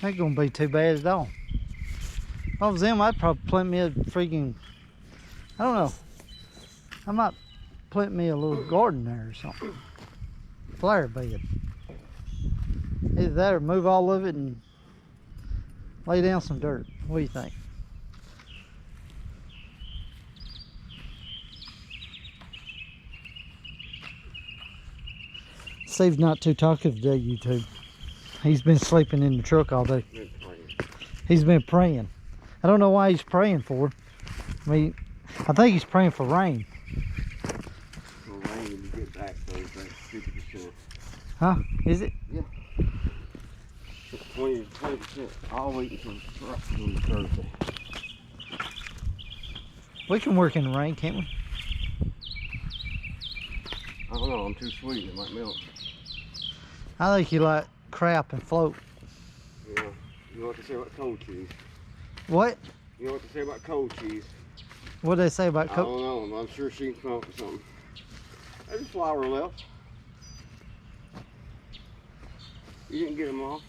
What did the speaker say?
Ain't gonna be too bad at all. If I was them, I'd probably plant me a freaking, I don't know. I might plant me a little garden there or something. Flower bed. Either that or move all of it and lay down some dirt. What do you think? Steve's not too talkative today, YouTube. He's been sleeping in the truck all day. He's been praying. I don't know why he's praying for. I mean, I think he's praying for rain. Rain when you get back, though, it's like 50%. Huh? Is it? Yeah. 20%. I'll wait until Thursday. We can work in the rain, can't we? I don't know, I'm too sweet, it might melt. I think you like crap and float. Yeah. You know what to say about cold cheese? What? You know what to say about cold cheese? What did they say about I coke? don't know, I'm sure she can come up with something. There's a flour left. You didn't get them all.